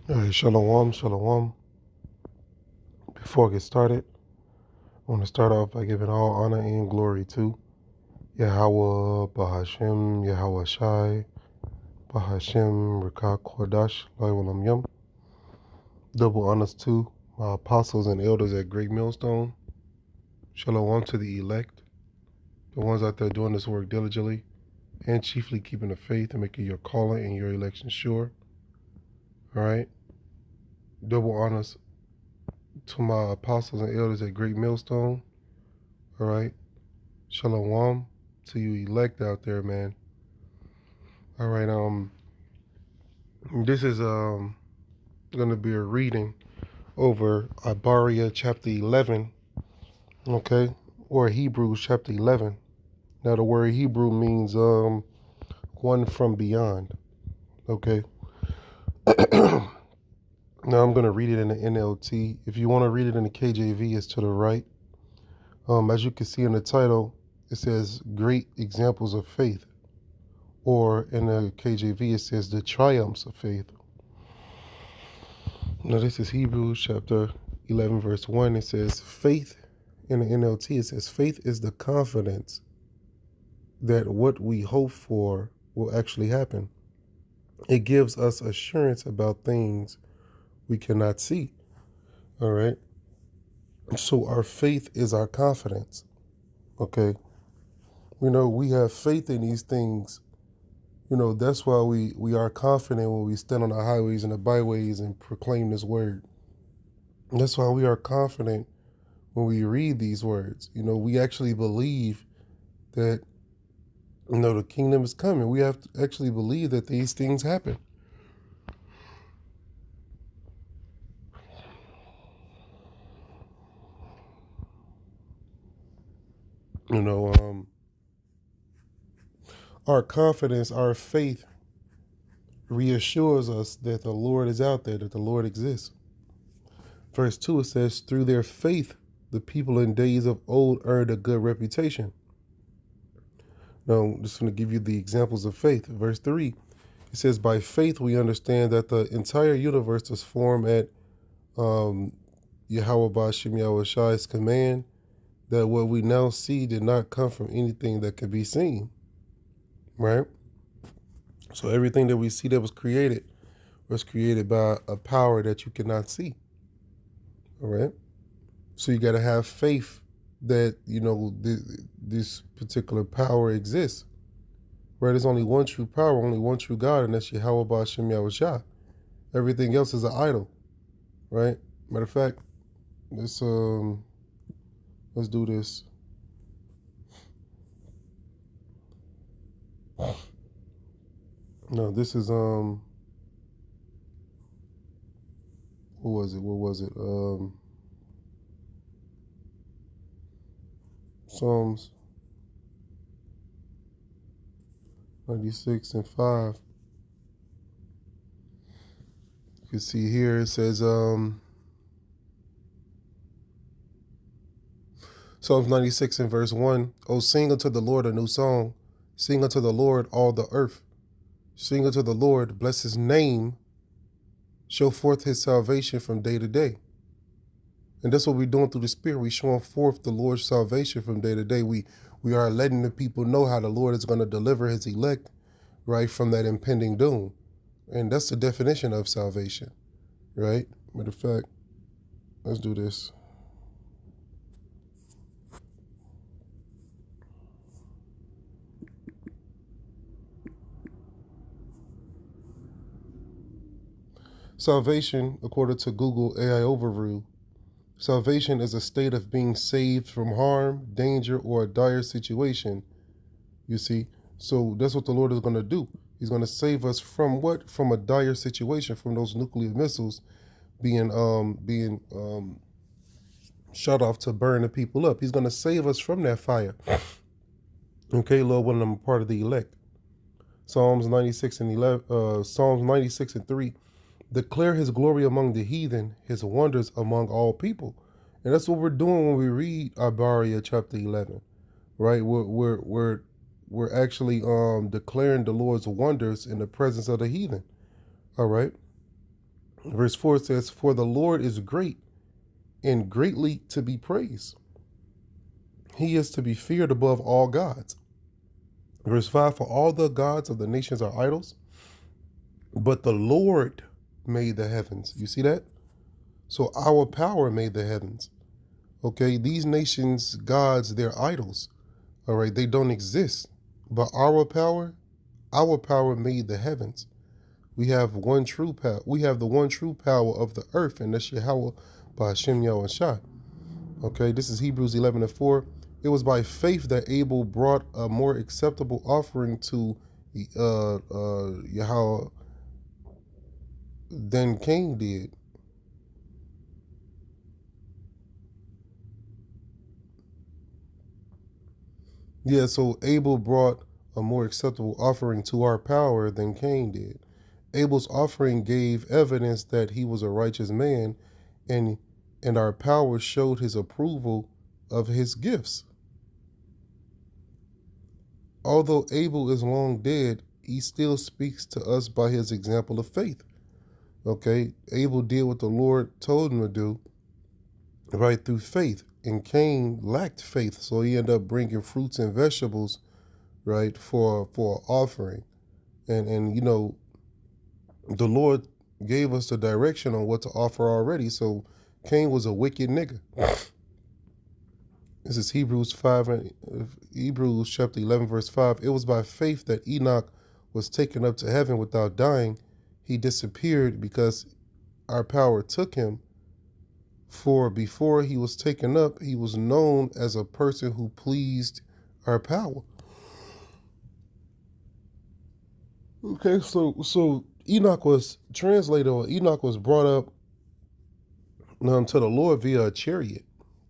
All right, shalom, shalom. Before I get started, I want to start off by giving all honor and glory to Yahweh, Bahashem, Yahweh Shai, Bahashem, Rakak Kodash, Laiwalam Yum. Double honors to my apostles and elders at Great Millstone. Shalom to the elect, the ones out there doing this work diligently, and chiefly keeping the faith and making your calling and your election sure. All right. Double honors to my apostles and elders at Great Millstone. All right. Shalom to you elect out there, man. All right, this is gonna be a reading over Ibaraya chapter 11, okay, or Hebrews chapter 11. Now the word Hebrew means one from beyond, okay. Now I'm gonna read it in the NLT. If you want to read it in the KJV, it's to the right. As you can see in the title, it says "Great Examples of Faith," or in the KJV, it says "The Triumphs of Faith." Now, this is Hebrews chapter 11, verse 1. It says, faith, in the NLT, it says, faith is the confidence that what we hope for will actually happen. It gives us assurance about things we cannot see. All right. So, our faith is our confidence. Okay. We have faith in these things. That's why we are confident when we stand on the highways and the byways and proclaim this word. That's why we are confident when we read these words. We actually believe that, the kingdom is coming. We have to actually believe that these things happen. Our confidence, our faith reassures us that the Lord is out there, that the Lord exists. Verse 2, it says, through their faith, the people in days of old earned a good reputation. Now, I'm just going to give you the examples of faith. Verse 3, it says, by faith we understand that the entire universe was formed at Yahweh Ba'ashem Yahweh Shai's command, that what we now see did not come from anything that could be seen. Right? So everything that we see that was created by a power that you cannot see. All right? So you got to have faith that, this particular power exists. Right? There's only one true power, only one true God, and that's Yahweh Ba'ashem Yahweh Shai. Everything else is an idol. Right? Matter of fact, let's do this. No, this is what was it? Psalms 96 and 5. You can see here it says Psalms 96 and verse 1. Oh, sing unto the Lord a new song. Sing unto the Lord all the earth. Sing unto the Lord, bless his name. Show forth his salvation from day to day. And that's what we're doing through the Spirit. We're showing forth the Lord's salvation from day to day. We are letting the people know how the Lord is going to deliver his elect, right, from that impending doom. And that's the definition of salvation, right? Matter of fact, let's do this. Salvation, according to Google AI Overview, salvation is a state of being saved from harm, danger, or a dire situation. You see? So that's what the Lord is going to do. He's going to save us from what? From a dire situation, from those nuclear missiles being shut off to burn the people up. He's going to save us from that fire. Okay, Lord, when I'm a part of the elect. Psalms 96 and 3. Declare his glory among the heathen, his wonders among all people. And that's what we're doing when we read Ibaraya chapter 11, right? We're actually declaring the Lord's wonders in the presence of the heathen. All right. Verse 4 says, "For the Lord is great and greatly to be praised. He is to be feared above all gods." Verse 5, "For all the gods of the nations are idols, but the Lord made the heavens." You see that? So our power made the heavens. Okay, these nations, gods, they're idols. All right, they don't exist. But our power made the heavens. We have one true power. We have the one true power of the earth, and that's Yahweh by Hashem Yahushua. Okay, this is Hebrews 11:4. "It was by faith that Abel brought a more acceptable offering to Yahweh than Cain did." Yeah, so Abel brought a more acceptable offering to our power than Cain did. Abel's offering gave evidence that he was a righteous man, and our power showed his approval of his gifts. Although Abel is long dead, he still speaks to us by his example of faith. Okay, Abel did what the Lord told him to do, right, through faith, and Cain lacked faith, so he ended up bringing fruits and vegetables, right, for offering, and the Lord gave us the direction on what to offer already. So Cain was a wicked nigga. This is Hebrews chapter 11, verse 5. "It was by faith that Enoch was taken up to heaven without dying. He disappeared because our power took him. For before he was taken up, he was known as a person who pleased our power." Okay, so Enoch was translated, or Enoch was brought up to the Lord via a chariot.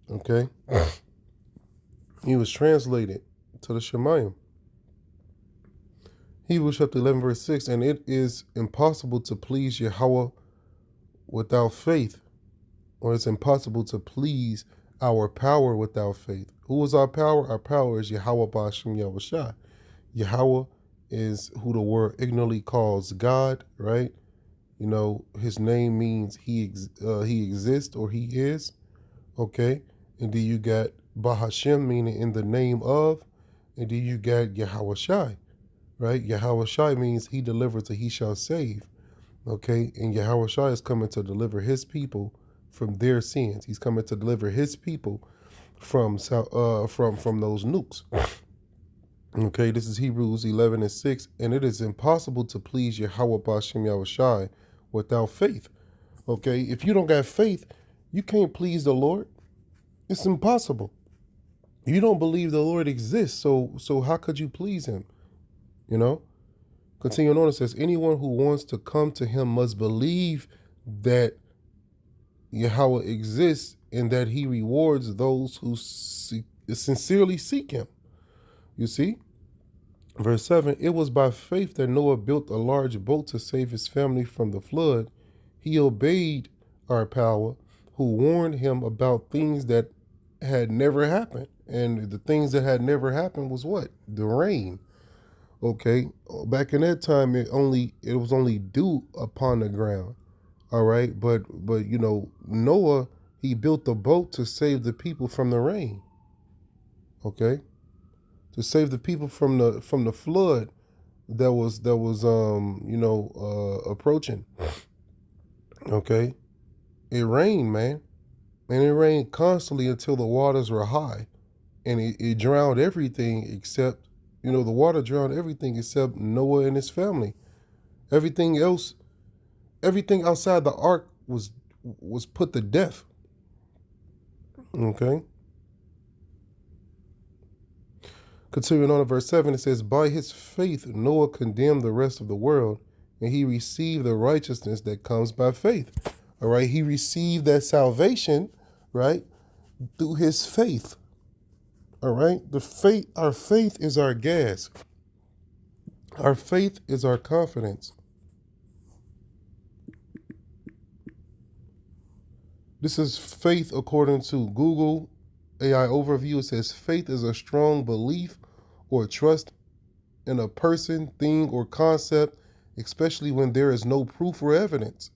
Okay, he was translated to the Shemayim. Hebrews chapter 11, verse 6, "And it is impossible to please Yahweh without faith," or it's impossible to please our power without faith. Who is our power? Our power is Yahweh Ba'ashem Yahushua. Yahweh is who the word ignorantly calls God, right? His name means he exists, or he is. Okay, and then you got Bahashem, meaning in the name of, and then you got Yahushua, right? Yahushua means he delivers or he shall save. Okay, and Yahushua is coming to deliver his people from their sins. He's coming to deliver his people from those nukes. Okay, this is Hebrews 11:6, "And it is impossible to please Yahweh B'Shem Yahushai without faith." Okay, if you don't got faith, you can't please the Lord. It's impossible. You don't believe the Lord exists, so how could you please him? Continuing on, it says, "Anyone who wants to come to him must believe that Yahweh exists and that he rewards those who sincerely seek him." You see? Verse 7, "It was by faith that Noah built a large boat to save his family from the flood. He obeyed our power, who warned him about things that had never happened." And the things that had never happened was what? The rain. Okay? Back in that time, it was only dew upon the ground. All right? But Noah, he built the boat to save the people from the rain. Okay? To save the people from the flood that was approaching. Okay, it rained, man, and it rained constantly until the waters were high, and it drowned everything except the water drowned everything except Noah and his family. Everything else, everything outside the ark was put to death. Okay. Continuing on in verse 7, it says, "By his faith Noah condemned the rest of the world, and he received the righteousness that comes by faith." All right, he received that salvation, right, through his faith. All right, our faith is our gas. Our faith is our confidence. This is faith according to Google AI overview. It says faith is a strong belief or trust in a person, thing, or concept, especially when there is no proof or evidence.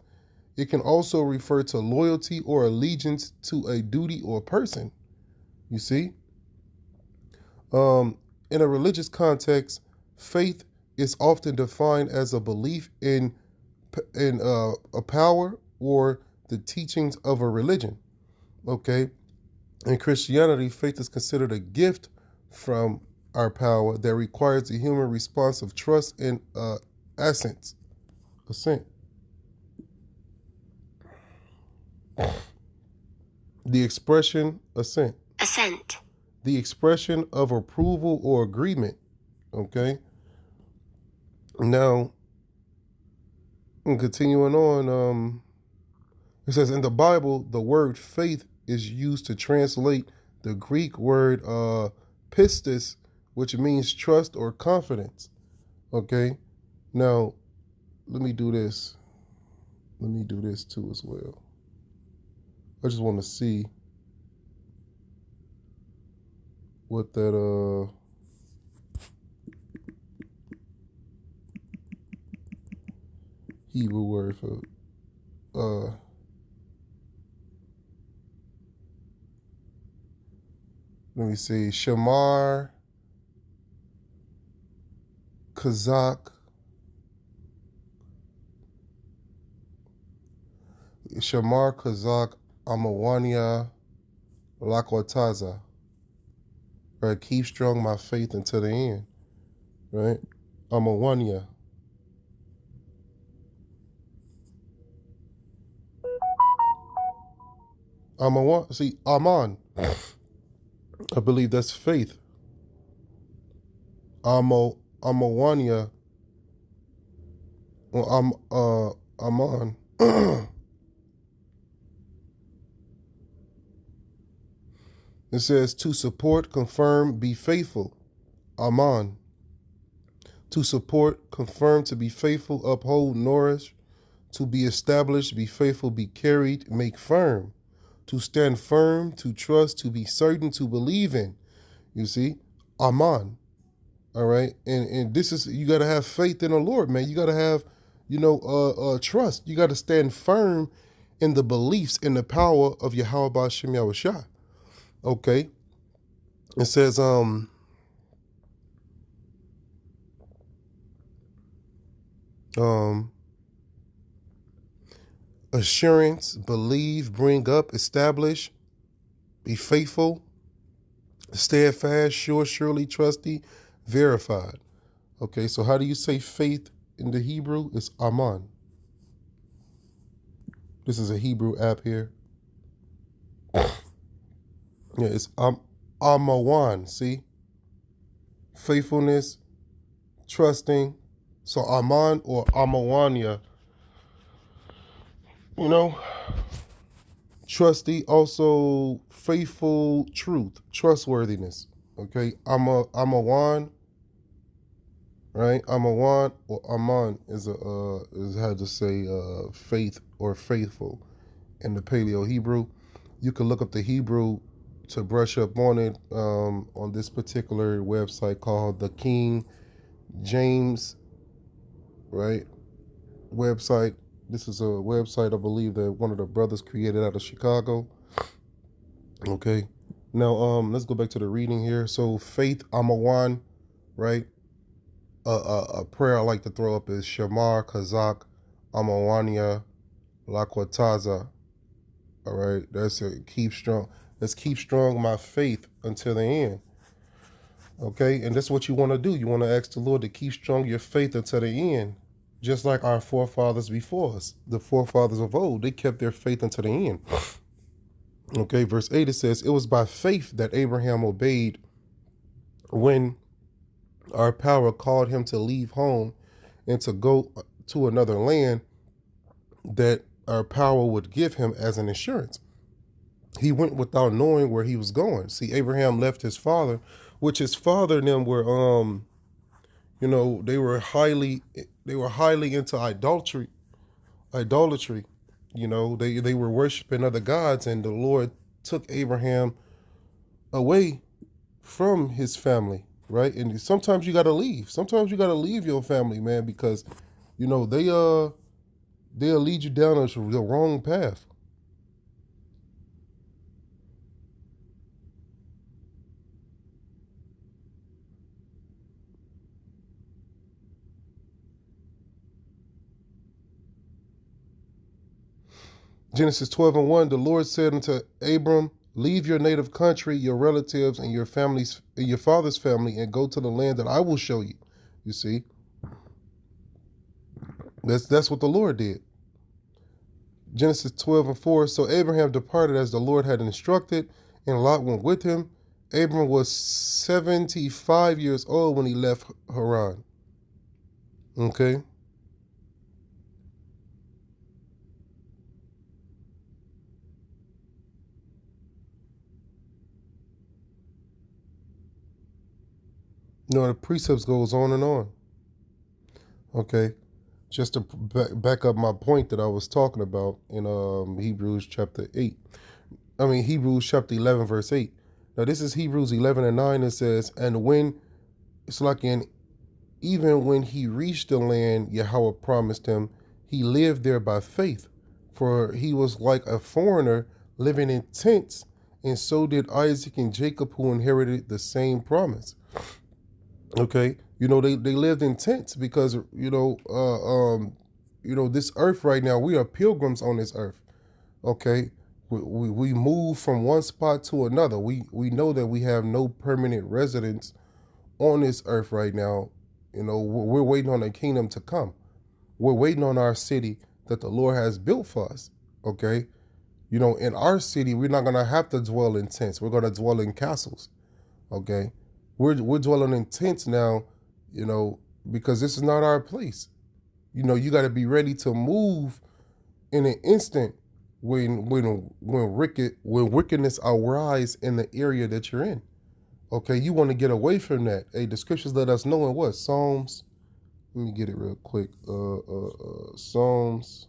It can also refer to loyalty or allegiance to a duty or person. You see? In a religious context, faith is often defined as a belief in a power or the teachings of a religion. Okay? In Christianity, faith is considered a gift from our power that requires the human response of trust and assent. The expression assent. Assent. The expression of approval or agreement. Okay. Now, continuing on, it says in the Bible, the word faith is used to translate the Greek word pistis, which means trust or confidence. Okay. Now, let me do this. Let me do this too as well. I just want to see what that Hebrew word for let me see, Shamar Kazak Amawania Lakwataza. Right, keep strong my faith until the end. Right? Amawania. See, Aman. I believe that's faith. Amawania. Well, Aman. It says to support, confirm, be faithful. Aman. To support, confirm, to be faithful, uphold, nourish, to be established, be faithful, be carried, make firm. To stand firm, to trust, to be certain, to believe in. You see? Aman. All right. And this is, you got to have faith in the Lord, man. You got to have, trust. You got to stand firm in the beliefs and the power of Yahweh B'Shem Yahushua. Okay. It says, assurance, believe, bring up, establish, be faithful, steadfast, sure, surely, trusty, verified. Okay, so how do you say faith in the Hebrew? It's Aman. This is a Hebrew app here. Yeah, it's Amawan, see? Faithfulness, trusting. So Aman or Amawania, trusty, also faithful, truth, trustworthiness. Okay, Amawan, right? Amawan or Aman is how to say faith or faithful in the Paleo Hebrew. You can look up the Hebrew to brush up on it on this particular website called the King James, right, website. This is a website I believe that one of the brothers created out of Chicago. Okay, now let's go back to the reading here. So faith, Amawan, right? A prayer I like to throw up is Shamar Kazak Amawania Lakwataza. All right, that's it. Keep strong. Let's keep strong my faith until the end. Okay, and that's what you want to do. You want to ask the Lord to keep strong your faith until the end. Just like our forefathers before us, the forefathers of old, they kept their faith until the end. Okay, verse 8, it says, it was by faith that Abraham obeyed when our power called him to leave home and to go to another land that our power would give him as an assurance. He went without knowing where he was going. See, Abraham left his father, which his father and them were, they were highly into idolatry. They were worshiping other gods, and the Lord took Abraham away from his family, right? And sometimes you got to leave. Sometimes you got to leave your family, man, because, they they'll lead you down the wrong path. Genesis 12:1, the Lord said unto Abram, leave your native country, your relatives, and your father's family, and go to the land that I will show you. You see, that's what the Lord did. Genesis 12:4, so Abraham departed as the Lord had instructed, and Lot went with him. Abram was 75 years old when he left Haran. Okay. The precepts goes on and on. Okay. Just to back up my point that I was talking about in Hebrews chapter 8. Hebrews chapter 11, verse 8. Now, this is Hebrews 11 and 9. It says, and when, it's like even when he reached the land Yahweh promised him, he lived there by faith. For he was like a foreigner living in tents, and so did Isaac and Jacob, who inherited the same promise. Okay, they lived in tents because this earth right now, we are pilgrims on this earth. Okay, we move from one spot to another. We know that we have no permanent residence on this earth right now. We're waiting on a kingdom to come. We're waiting on our city that the Lord has built for us. Okay, in our city, we're not gonna have to dwell in tents. We're gonna dwell in castles. Okay, we're dwelling in tents now, because this is not our place. You got to be ready to move in an instant when wickedness arise in the area that you're in. Okay, you want to get away from that. Hey, the scriptures let us know in what? Psalms. Let me get it real quick. Psalms.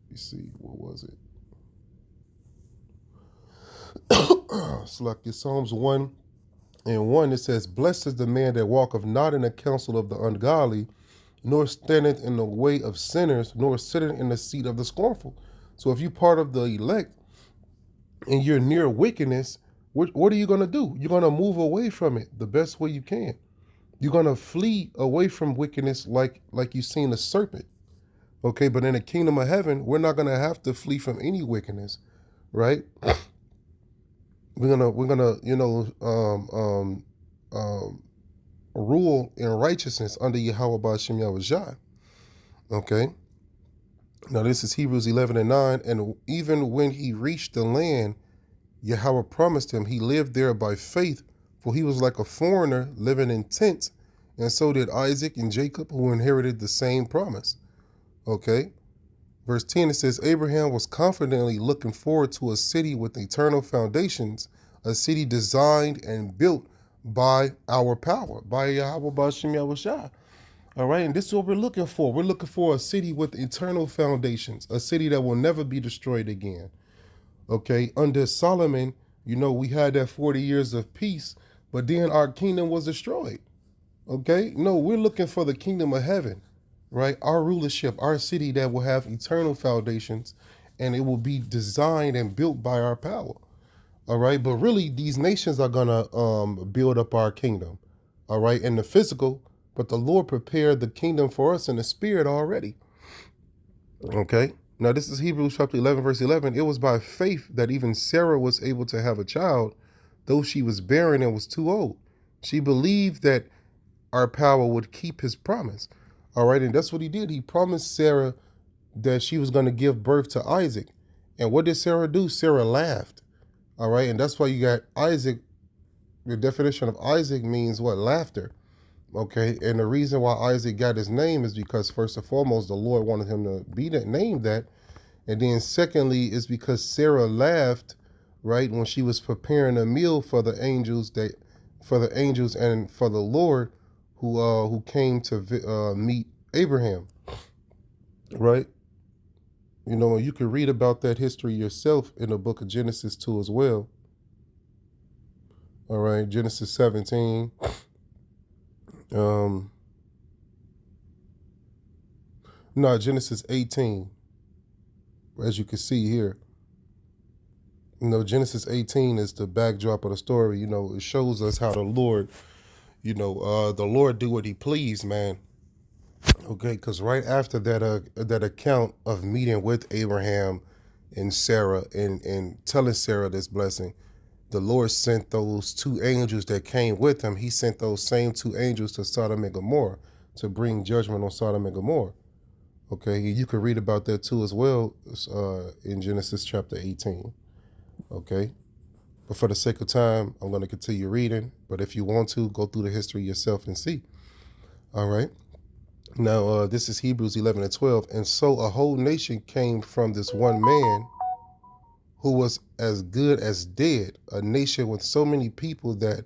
Let me see. What was it? Select your Psalms 1:1. It says, blessed is the man that walketh not in the counsel of the ungodly, nor standeth in the way of sinners, nor sitteth in the seat of the scornful. So if you're part of the elect and you're near wickedness, what are you going to do? You're going to move away from it the best way you can. You're going to flee away from wickedness like you've seen a serpent. Okay, but in the kingdom of heaven, we're not going to have to flee from any wickedness, right? We're gonna rule in righteousness under Yahweh Ba'ashem Yahushua. Okay. Now this is Hebrews 11 and 9. And even when he reached the land Yahweh promised him, he lived there by faith, for he was like a foreigner living in tents, and so did Isaac and Jacob, who inherited the same promise. Okay. Verse 10, it says, Abraham was confidently looking forward to a city with eternal foundations, a city designed and built by our power, by Yahweh Ba'ashem Yahushua. All right, and this is what we're looking for. We're looking for a city with eternal foundations, a city that will never be destroyed again. Okay, under Solomon, we had that 40 years of peace, but then our kingdom was destroyed. Okay, no, we're looking for the kingdom of heaven, right? Our rulership, our city that will have eternal foundations, and it will be designed and built by our power. All right, but really, these nations are gonna build up our kingdom. All right, in the physical, but the Lord prepared the kingdom for us in the spirit already. Okay, now this is Hebrews chapter 11, verse 11. It was by faith that even Sarah was able to have a child, though she was barren and was too old. She believed that our power would keep his promise. All right, and that's what he did. He promised Sarah that she was going to give birth to Isaac. And what did Sarah do? Sarah laughed. All right, and that's why you got Isaac. The definition of Isaac means what? Laughter. Okay, and the reason why Isaac got his name is because first and foremost, the Lord wanted him to be that named that. And then secondly, is because Sarah laughed, right, when she was preparing a meal for the angels and for the Lord who came to meet Abraham, right? You can read about that history yourself in the book of Genesis 2 as well. All right, Genesis 17. No, Genesis 18, as you can see here. Genesis 18 is the backdrop of the story. It shows us how the Lord, the Lord do what he pleased, man. Okay, because right after that account of meeting with Abraham and Sarah and telling Sarah this blessing, the Lord sent those two angels that came with him. He sent those same two angels to Sodom and Gomorrah to bring judgment on Sodom and Gomorrah. Okay, you can read about that too as well in Genesis chapter 18. Okay, but for the sake of time, I'm going to continue reading. But if you want to, go through the history yourself and see. All right. Now, this is Hebrews 11 and 12. And so a whole nation came from this one man who was as good as dead, a nation with so many people that,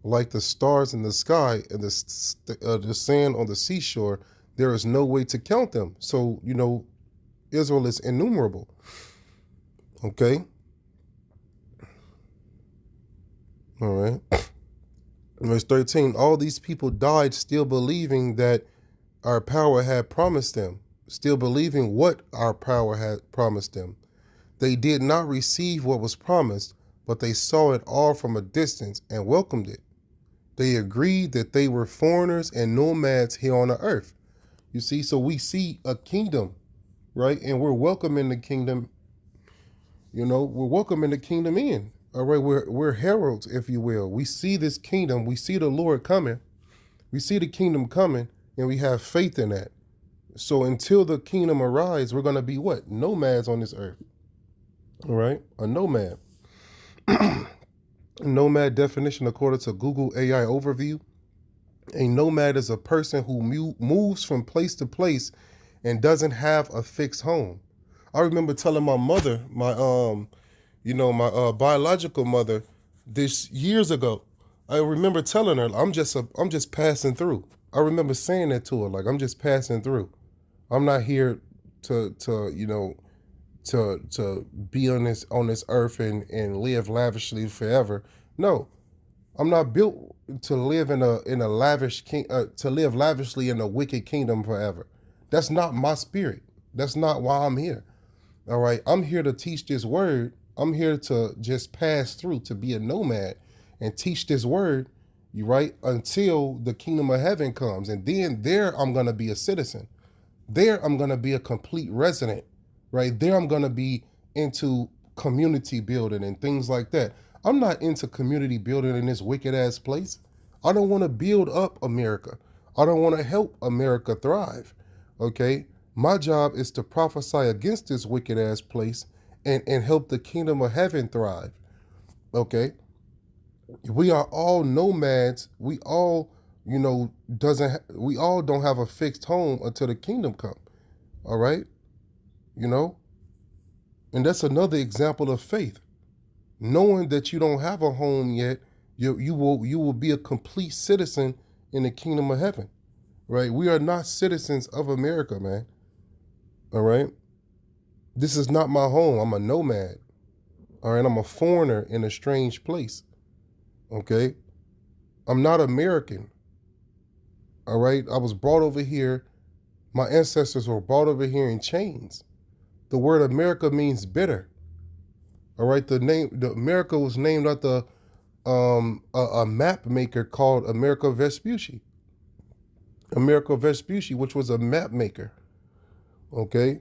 like the stars in the sky and the sand on the seashore, there is no way to count them. So, Israel is innumerable. Okay? All right. Verse 13, all these people died still believing that our power had promised them, still believing what our power had promised them. They did not receive what was promised, but they saw it all from a distance and welcomed it. They agreed that they were foreigners and nomads here on the earth. You see, so we see a kingdom, right? And we're welcoming the kingdom, we're welcoming the kingdom in. All right, we're heralds, if you will. We see this kingdom, we see the Lord coming, we see the kingdom coming, and we have faith in that. So until the kingdom arrives, we're going to be what? Nomads on this earth. All right, a nomad. Nomad definition according to Google AI overview. A nomad is a person who moves from place to place and doesn't have a fixed home. I remember telling my mother, my biological mother, this years ago. I remember telling her, I'm just passing through. I remember saying that to her, like, I'm just passing through. I'm not here to be on this earth and live lavishly forever. No, I'm not built to live in a lavish to live lavishly in a wicked kingdom forever. That's not my spirit. That's not why I'm here. All right, I'm here to teach this word. I'm here to just pass through, to be a nomad and teach this word, right, until the kingdom of heaven comes. And then there I'm going to be a citizen. There I'm going to be a complete resident, right? There I'm going to be into community building and things like that. I'm not into community building in this wicked ass place. I don't want to build up America. I don't want to help America thrive, okay? My job is to prophesy against this wicked ass place and help the kingdom of heaven thrive, okay? We are all nomads. We all, we all don't have a fixed home until the kingdom come, all right? And that's another example of faith. Knowing that you don't have a home yet, you will be a complete citizen in the kingdom of heaven, right? We are not citizens of America, man, all right? This is not my home. I'm a nomad, all right? I'm a foreigner in a strange place, okay? I'm not American, all right? I was brought over here. My ancestors were brought over here in chains. The word America means bitter, all right? The America was named after a map maker called Amerigo Vespucci. Amerigo Vespucci, which was a map maker, okay?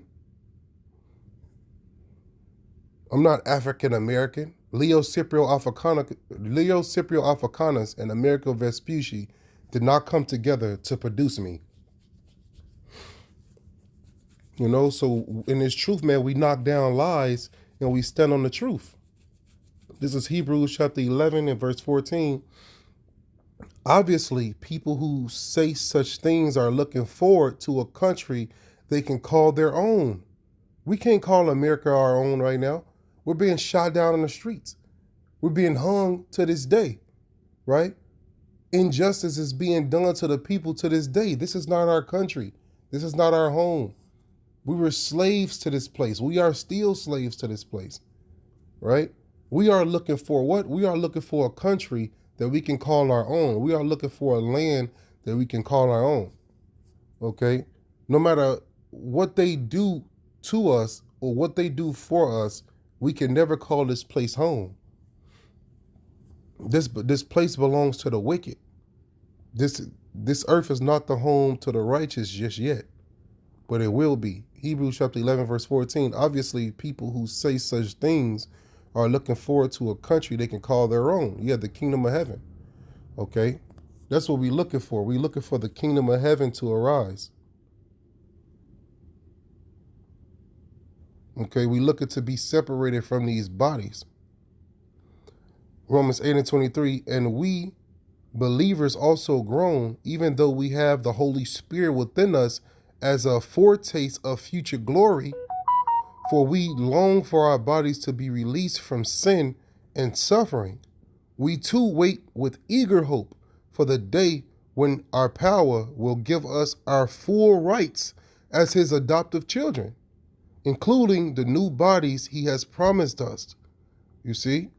I'm not African American. Leo Scipio Africanus and Amerigo Vespucci did not come together to produce me. So in this truth, man, we knock down lies and we stand on the truth. This is Hebrews chapter 11 and verse 14. Obviously, people who say such things are looking forward to a country they can call their own. We can't call America our own right now. We're being shot down in the streets. We're being hung to this day, right? Injustice is being done to the people to this day. This is not our country. This is not our home. We were slaves to this place. We are still slaves to this place, right? We are looking for what? We are looking for a country that we can call our own. We are looking for a land that we can call our own, okay? No matter what they do to us or what they do for us, we can never call this place home. This place belongs to the wicked. This earth is not the home to the righteous just yet, but it will be. Hebrews chapter 11 verse 14. Obviously, people who say such things are looking forward to a country they can call their own. Yeah, the kingdom of heaven. Okay, that's what we're looking for. We're looking for the kingdom of heaven to arise. Okay, we're looking to be separated from these bodies. Romans 8 and 23, and we believers also groan, even though we have the Holy Spirit within us as a foretaste of future glory, for we long for our bodies to be released from sin and suffering. We too wait with eager hope for the day when our power will give us our full rights as his adoptive children, including the new bodies he has promised us. You see?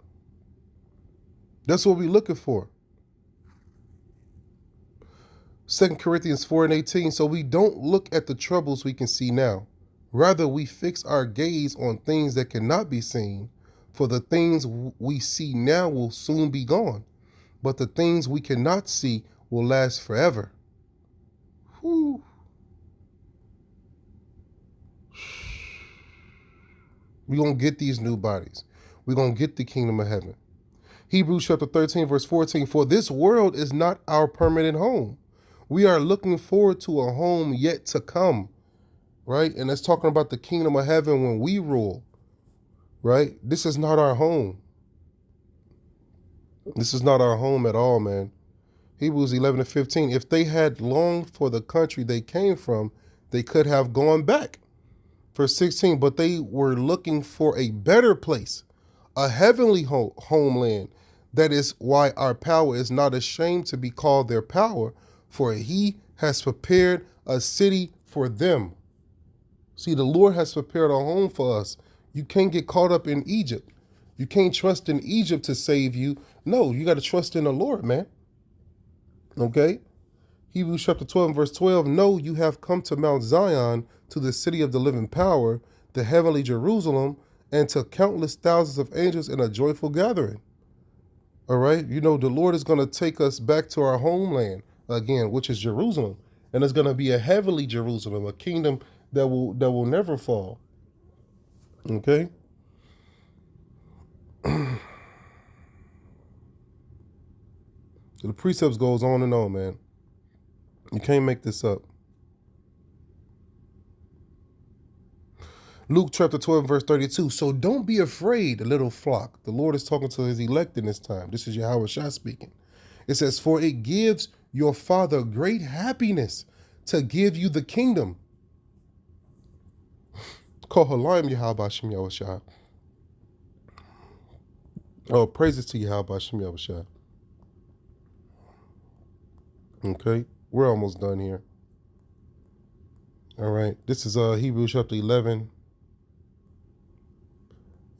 That's what we're looking for. 2 Corinthians 4 and 18. So we don't look at the troubles we can see now. Rather, we fix our gaze on things that cannot be seen, for the things we see now will soon be gone, but the things we cannot see will last forever. Whew. We're going to get these new bodies. We're going to get the kingdom of heaven. Hebrews chapter 13, verse 14, for this world is not our permanent home. We are looking forward to a home yet to come, right? And that's talking about the kingdom of heaven when we rule, right? This is not our home. This is not our home at all, man. Hebrews 11 and 15, if they had longed for the country they came from, they could have gone back. Verse 16, but they were looking for a better place, a heavenly homeland. That is why our power is not ashamed to be called their power, for he has prepared a city for them. See, the Lord has prepared a home for us. You can't get caught up in Egypt. You can't trust in Egypt to save you. No, you got to trust in the Lord, man. Okay? Hebrews chapter 12, verse 12, no, you have come to Mount Zion, to the city of the living power, the heavenly Jerusalem, and to countless thousands of angels in a joyful gathering. All right? You know, the Lord is going to take us back to our homeland again, which is Jerusalem. And it's going to be a heavenly Jerusalem, a kingdom that will never fall. Okay? The precepts goes on and on, man. You can't make this up. Luke chapter 12, verse 32. So don't be afraid, little flock. The Lord is talking to his elect in this time. This is Yahweh Shah speaking. It says, for it gives your Father great happiness to give you the kingdom. Kohalayim Yahweh Shem Yahweh Shah. Oh, praises to Yahweh Shem Yahweh Shah. Okay, we're almost done here. All right, this is Hebrews chapter 11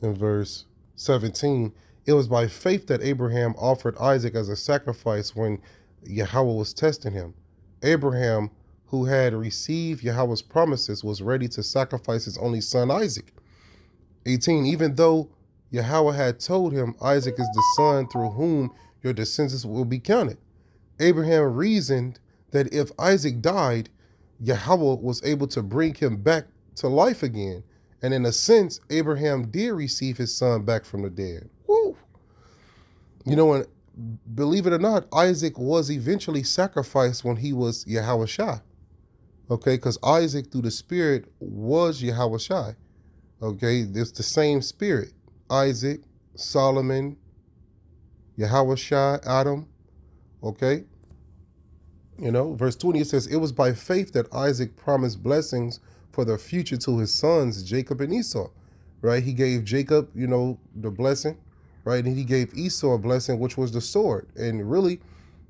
and verse 17. It was by faith that Abraham offered Isaac as a sacrifice when Yahweh was testing him. Abraham, who had received Yahweh's promises, was ready to sacrifice his only son Isaac. 18. Even though Yahweh had told him, Isaac is the son through whom your descendants will be counted, Abraham reasoned that if Isaac died, Yahweh was able to bring him back to life again. And in a sense, Abraham did receive his son back from the dead. Woo! You know, and believe it or not, Isaac was eventually sacrificed when he was Yahweh Shai. Okay, because Isaac through the spirit was Yahweh Shai. Okay, it's the same spirit. Isaac, Solomon, Yahweh Shai, Adam. Okay, you know, verse 20, it says, it was by faith that Isaac promised blessings for the future to his sons, Jacob and Esau, right? He gave Jacob, you know, the blessing, right? And he gave Esau a blessing, which was the sword. And really,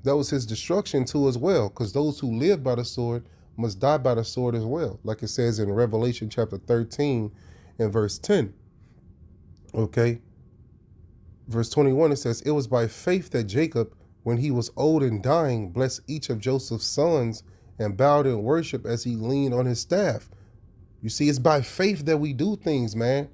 that was his destruction too as well, because those who live by the sword must die by the sword as well, like it says in Revelation chapter 13 and verse 10. Okay, verse 21, it says, it was by faith that Jacob, when he was old and dying, blessed each of Joseph's sons and bowed in worship as he leaned on his staff. You see, it's by faith that we do things, man.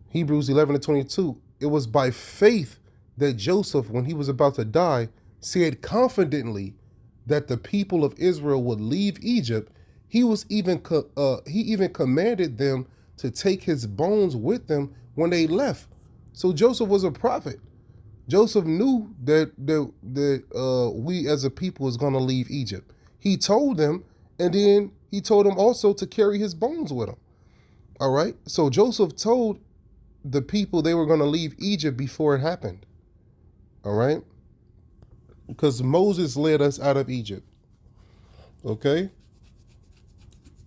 Hebrews 11:22. It was by faith that Joseph, when he was about to die, said confidently that the people of Israel would leave Egypt. He even commanded them to take his bones with them when they left. So Joseph was a prophet. Joseph knew that we as a people is going to leave Egypt. He told them, and then he told them also to carry his bones with him. All right. So Joseph told the people they were going to leave Egypt before it happened. All right. Because Moses led us out of Egypt. Okay.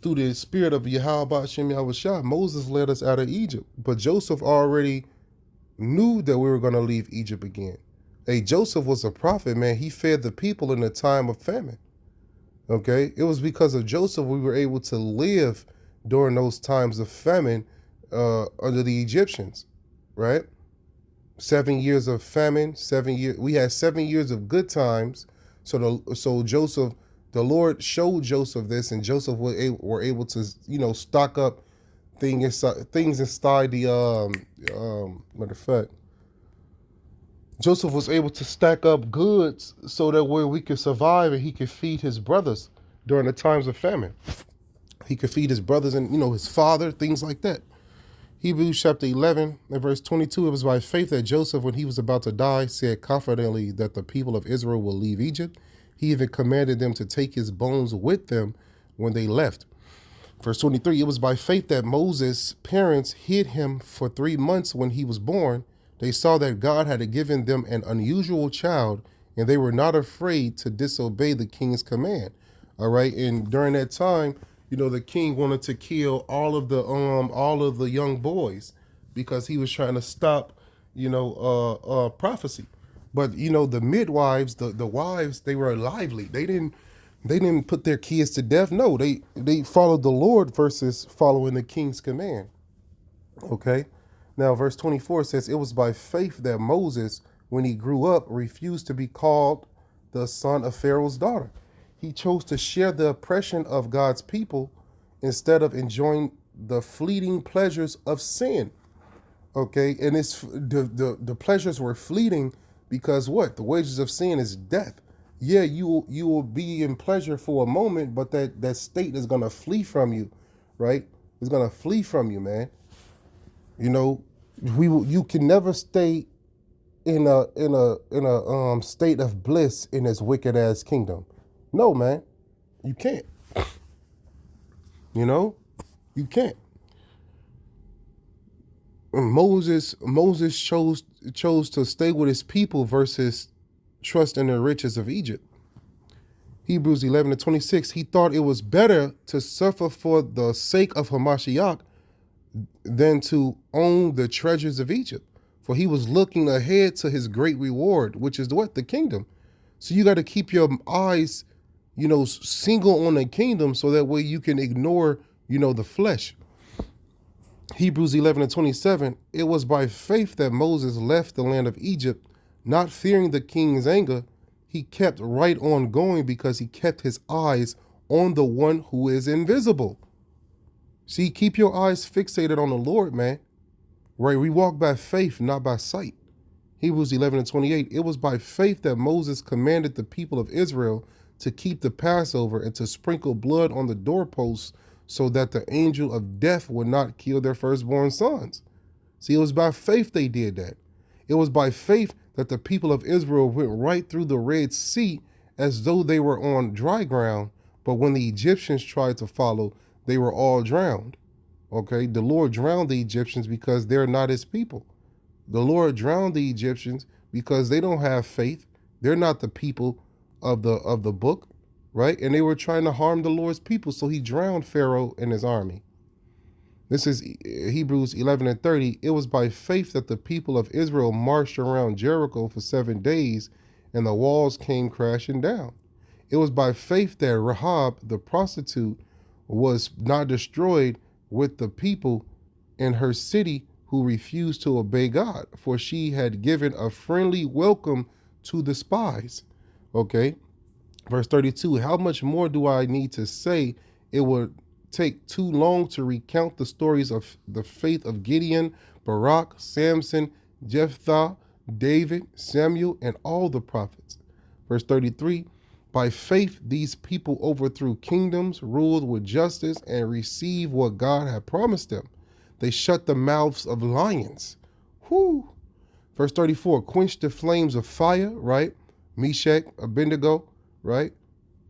Through the spirit of Yahweh Shem Yahushua, Moses led us out of Egypt. But Joseph already knew that we were going to leave Egypt again. Hey, Joseph was a prophet, man. He fed the people in a time of famine. Okay. It was because of Joseph we were able to live during those times of famine under the Egyptians, right? 7 years of famine, 7 years. We had 7 years of good times. So Joseph, the Lord showed Joseph this, and Joseph were able to, stock up things inside the matter of fact, Joseph was able to stack up goods so that way we could survive and he could feed his brothers during the times of famine. He could feed his brothers and his father, things like that. Hebrews chapter 11 and verse 22, it was by faith that Joseph, when he was about to die, said confidently that the people of Israel will leave Egypt. He even commanded them to take his bones with them when they left. Verse 23, it was by faith that Moses' parents hid him for 3 months when he was born. They saw that God had given them an unusual child, and they were not afraid to disobey the king's command. All right, and during that time, the king wanted to kill all of the young boys because he was trying to stop, prophecy. But the midwives, the wives, they were lively. They didn't put their kids to death. No, they followed the Lord versus following the king's command. Okay. Now, verse 24 says, it was by faith that Moses, when he grew up, refused to be called the son of Pharaoh's daughter. He chose to share the oppression of God's people instead of enjoying the fleeting pleasures of sin. Okay, and the pleasures were fleeting because what? The wages of sin is death. Yeah, you will be in pleasure for a moment, but that state is gonna flee from you, right? It's gonna flee from you, man. You can never stay in a state of bliss in this wicked ass kingdom. No, man, you can't. You can't. Moses chose to stay with his people versus trust in the riches of Egypt. Hebrews 11:26. He thought it was better to suffer for the sake of Hamashiach than to own the treasures of Egypt, for he was looking ahead to his great reward, which is what? The kingdom. So you got to keep your eyes, single on the kingdom, so that way you can ignore, the flesh. Hebrews 11:27, it was by faith that Moses left the land of Egypt, not fearing the king's anger. He kept right on going because he kept his eyes on the one who is invisible. See, keep your eyes fixated on the Lord, man. Right? We walk by faith, not by sight. Hebrews 11:28, it was by faith that Moses commanded the people of Israel to keep the Passover and to sprinkle blood on the doorposts so that the angel of death would not kill their firstborn sons. See, it was by faith they did that. It was by faith that the people of Israel went right through the Red Sea as though they were on dry ground, but when the Egyptians tried to follow, they were all drowned. Okay, the Lord drowned the Egyptians because they're not his people. The Lord drowned the Egyptians because they don't have faith. They're not the people of the book, right? And they were trying to harm the Lord's people, so he drowned Pharaoh and his army. This is Hebrews 11:30. It was by faith that the people of Israel marched around Jericho for 7 days and the walls came crashing down. It was by faith that Rahab, the prostitute, was not destroyed with the people in her city who refused to obey God, for she had given a friendly welcome to the spies. Okay. Verse 32, how much more do I need to say? It would take too long to recount the stories of the faith of Gideon, Barak, Samson, Jephthah, David, Samuel, and all the prophets. Verse 33, by faith these people overthrew kingdoms, ruled with justice, and received what God had promised them. They shut the mouths of lions. Whew. Verse 34, quenched the flames of fire, right? Meshach, Abednego, right?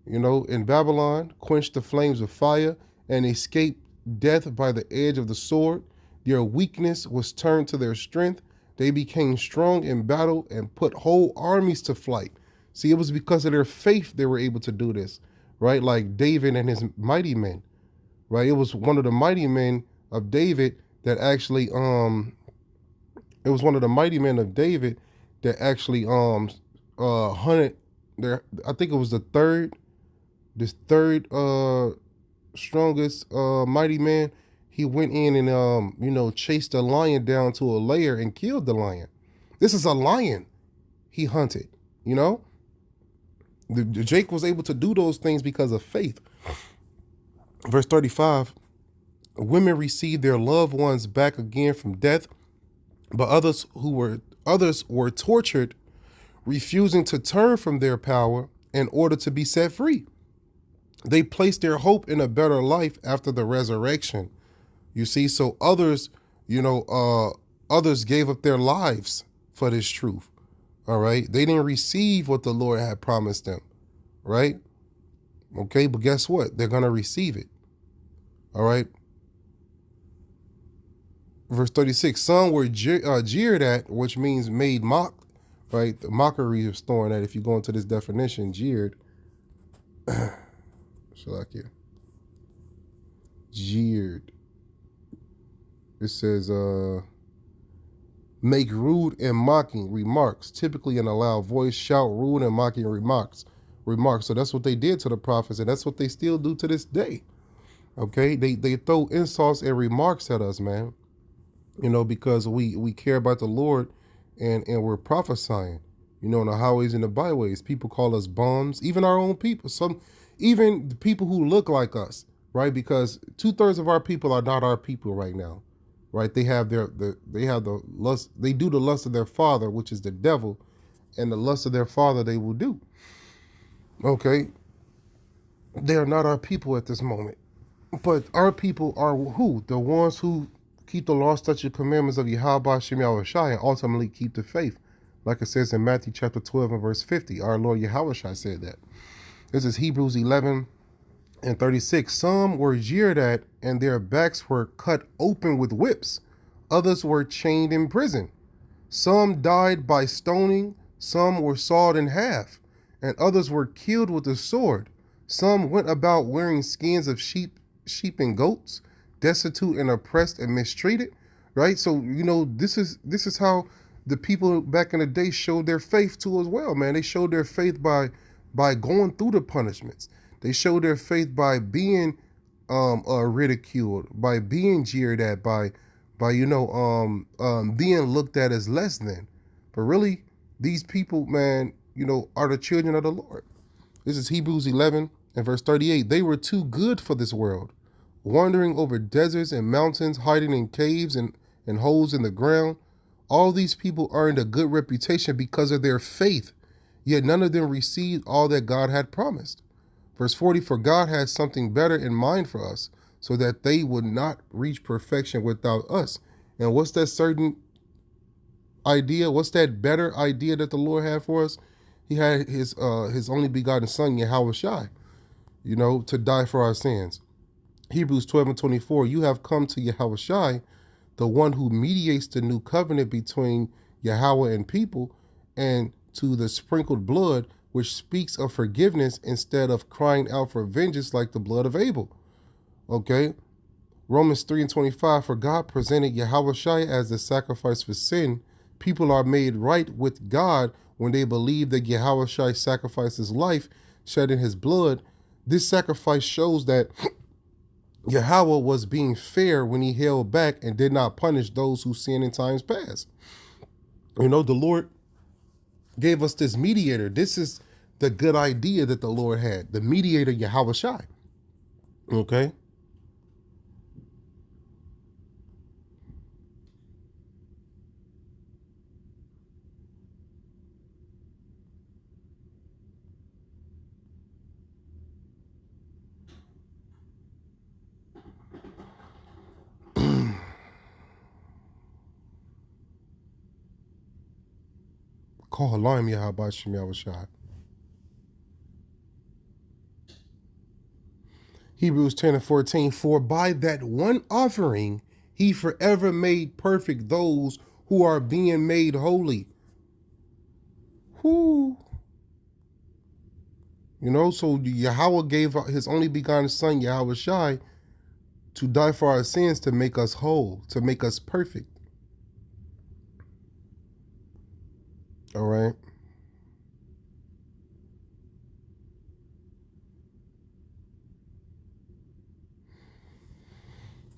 In Babylon, quenched the flames of fire and escaped death by the edge of the sword. Their weakness was turned to their strength. They became strong in battle and put whole armies to flight. See, it was because of their faith they were able to do this, right? Like David and his mighty men, right? It was one of the mighty men of David that actually, it was one of the mighty men of David that actually, hunted there. I think it was this third strongest mighty man. He went in and chased a lion down to a lair and killed the lion. This is a lion he hunted. Jake was able to do those things because of faith. Verse 35, women received their loved ones back again from death, but others were tortured, refusing to turn from their power in order to be set free. They placed their hope in a better life after the resurrection. You see, so others gave up their lives for this truth. All right. They didn't receive what the Lord had promised them. Right. Okay. But guess what? They're going to receive it. All right. Verse 36, some were jeered at, which means made mock. Right. The mockery is throwing at, if you go into this definition, jeered. Jeered. It says, make rude and mocking remarks, typically in a loud voice, shout rude and mocking remarks. So that's what they did to the prophets, and that's what they still do to this day. Okay, they throw insults and remarks at us, man. Because we care about the Lord, and we're prophesying. In the highways and the byways, people call us bums. Even our own people, even the people who look like us, right? Because 2/3 of our people are not our people right now. Right, they have the lust. They do the lust of their father, which is the devil, and the lust of their father they will do. Okay, they are not our people at this moment, but our people are who? The ones who keep the law, statute, commandments of Yahweh Shem Yahushai, and ultimately keep the faith, like it says in Matthew chapter 12 and verse 50. Our Lord Yahushai said that. This is Hebrews 11 and 36, some were jeered at, and their backs were cut open with whips. Others were chained in prison. Some died by stoning. Some were sawed in half, and others were killed with the sword. Some went about wearing skins of sheep and goats, destitute and oppressed and mistreated. Right. So this is how the people back in the day showed their faith too as well, man. They showed their faith by going through the punishments. They showed their faith by being ridiculed, by being jeered at, by being looked at as less than. But really, these people, man, are the children of the Lord. This is Hebrews 11 and verse 38. They were too good for this world, wandering over deserts and mountains, hiding in caves and holes in the ground. All these people earned a good reputation because of their faith, yet none of them received all that God had promised. Verse 40, for God had something better in mind for us, so that they would not reach perfection without us. And what's that certain idea? What's that better idea that the Lord had for us? He had his only begotten son, Yahushai, to die for our sins. Hebrews 12 and 24, you have come to Yahushai, the one who mediates the new covenant between Yahweh and people, and to the sprinkled blood, which speaks of forgiveness instead of crying out for vengeance like the blood of Abel. Okay. Romans 3 and 25, for God presented Yahushai as the sacrifice for sin. People are made right with God when they believe that Yahushai sacrificed his life, shedding his blood. This sacrifice shows that Yahweh was being fair when he held back and did not punish those who sinned in times past. The Lord gave us this mediator. This is the good idea that the Lord had, the mediator Yahushai. Okay. Kohalayim Yahweh Shem Yahushai. Hebrews 10 and 14. For by that one offering he forever made perfect those who are being made holy. Whoo. You know, so Yahweh gave his only begotten son, Yahweh Shai, to die for our sins, to make us whole, to make us perfect. All right.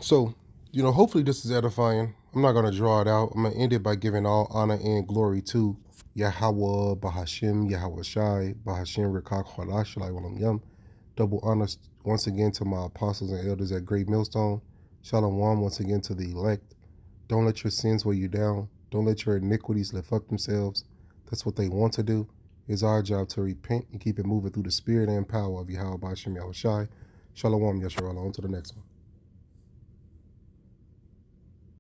So, you know, hopefully this is edifying. I'm not going to draw it out. I'm going to end it by giving all honor and glory to Yahweh, Bahashim, Yahweh Shai, Bahashim, Rekak, Khalash, Walam Yam. Double honor once again to my apostles and elders at Great Millstone. Shalom once again to the elect. Don't let your sins weigh you down. Don't let your iniquities lift up themselves. That's what they want to do. It's our job to repent and keep it moving through the spirit and power of Yahweh Bahashim, Yahweh Shai. Shalom, Yeshua. On to the next one.